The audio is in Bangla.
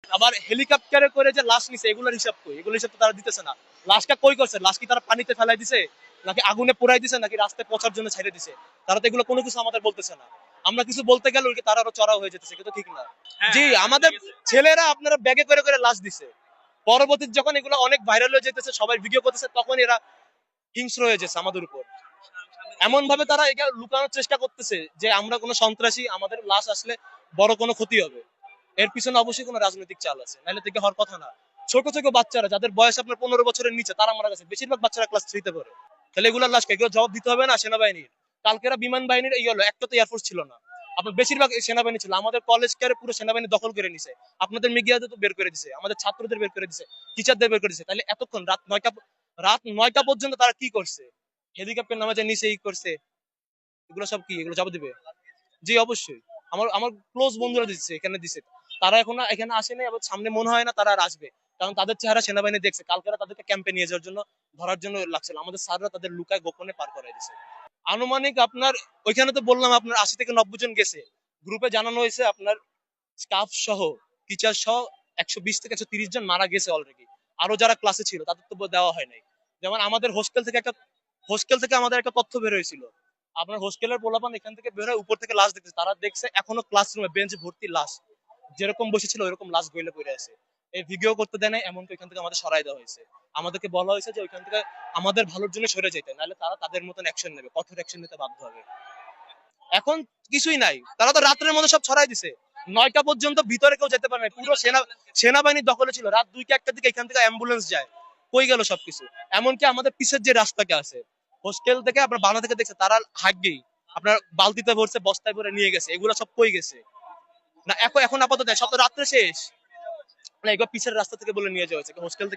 আবার হেলিকপ্টারে করে যে লাশ নিছে এগুলোর হিসাব কই? এগুলোর হিসাব তো তারা দিতেছে না। লাশটা কই করছে? লাশ কি তারা পানিতে ফেলাই দিছে, নাকি আগুনে পোড়াই দিছে, নাকি রাস্তায় পচার জন্য ছেড়ে দিছে? তারা তো এগুলো কোনো কিছু আমাদের বলতেছে না। আমরা কিছু বলতে গেলে ওইদিকে তারা আরো চড়াও হয়ে যেতেছে, কিন্তু ঠিক না। জি, আমাদের ছেলেরা আপনারা ব্যাগে করে করে লাশ দিছে। পরবর্তীতে যখন এগুলো অনেক ভাইরাল হয়ে যেতেছে, সবাই ভিডিও করতেছে, তখন এরা হিংস্র হয়ে যাচ্ছে আমাদের উপর। এমন ভাবে তারা এটা লুকানোর চেষ্টা করতেছে যে আমরা কোনো সন্ত্রাসী, আমাদের লাশ আসলে বড় কোনো ক্ষতি হবে। এর পিছনে অবশ্যই কোনো রাজনৈতিক চাল আছে, নাহলে থেকে হওয়ার কথা না। ছোট ছোট বাচ্চারা যাদের বয়স আপনার 15 বছরের নিচে, তারা মারা গেছে, বেশিরভাগ বাচ্চারা ক্লাস 3-তে পড়ে। তাহলে এগুলোর লাশ এগুলো জবাব দিতে হবে না সেনাবাহিনীর? কালকেরা বিমান বাহিনীর এই হলো, একটা তো এয়ারফোর্স ছিল না, আপনার বেশিরভাগ সেনাবাহিনী ছিল। আমাদের কলেজ কেয়ারে পুরো সেনাবাহিনী দখল করে নিছে। আপনাদের মিডিয়াতে তো বের করে দিছে, আমাদের ছাত্রদের বের করে দিছে, টিচারদের বের করে দিছে। তাহলে এতক্ষণ রাত 9টা পর্যন্ত তারা কি করছে? হেলিকপ্টার নামে যে নিচে ই করছে, এগুলো সব কি? এগুলো জবাব দিবে? জি অবশ্যই। আমার আমার ক্লোজ বন্ধুরা দিচ্ছে, এখানে দিছে। তারা এখন এখানে আসে নাই, আবার সামনে মনে হয় না তারা আর আসবে। কারণ তাদের চেহারা সেনাবাহিনী দেখছে। কালকেরা তাদেরকে ক্যাম্পে নিয়ে যাওয়ার জন্য, ধরার জন্য লাগছিল। আমাদের স্যাররা তাদের লুকায় গোপনে পার করাই দিছে। আনুমানিক আপনার ওইখানে তো বললাম আপনার 80 থেকে 90 জন গেছে। গ্রুপে জানানো হয়েছে আপনার স্টাফ সহ, টিচার সহ 120 থেকে 130 জন মারা গেছে অলরেডি। আরো যারা ক্লাসে ছিল তাদের তো দেওয়া হয় নাই। যেমন আমাদের হোস্টেল থেকে আমাদের একটা তথ্য বের হয়েছিল। আপনার হোস্টেলের পোলাপান এখান থেকে বের হয়ে উপর থেকে লাশ দেখতেছে, তারা দেখছে এখনো ক্লাসরুমে বেঞ্চ ভর্তি লাশ, যেরকম বসেছিল ওইরকম লাশ গইলে পড়ে আছে। এই ভিডিও করতে দেয় নাই, এমনকি ওইখান থেকে আমাদের সরাই দেওয়া হয়েছে। আমাদেরকে বলা হয়েছে যে ওইখান থেকে আমাদের ভালোর জন্য সরে যেতে, নাহলে তারা তাদের মতন অ্যাকশন নেবে, কঠোর অ্যাকশন নিতে বাধ্য হবে। এখন কিছুই নাই, তারা তো রাত্রের মধ্যে সব ছড়াই দিছে। 9টা পর্যন্ত ভিতরে কেউ যেতে পারে না, পুরো সেনাবাহিনীর দখলে ছিল। রাত 2টা 1টার দিকে এখান থেকে অ্যাম্বুলেন্স যায়, কই গেল সবকিছু? এমনকি আমাদের পিছের যে রাস্তাটা আছে হোস্টেল থেকে আপনার বাংলা থেকে দেখছে, তারা হাগেই আপনার বালতিতে ভরছে, বস্তায় ভরে নিয়ে গেছে। এগুলো সব কই গেছে? না এখন এখন আপাতত সব তো রাত্রে শেষ। না, এগুলো পিছের রাস্তা থেকে বলে নিয়ে যাওয়া হয়েছে হোস্টেল থেকে।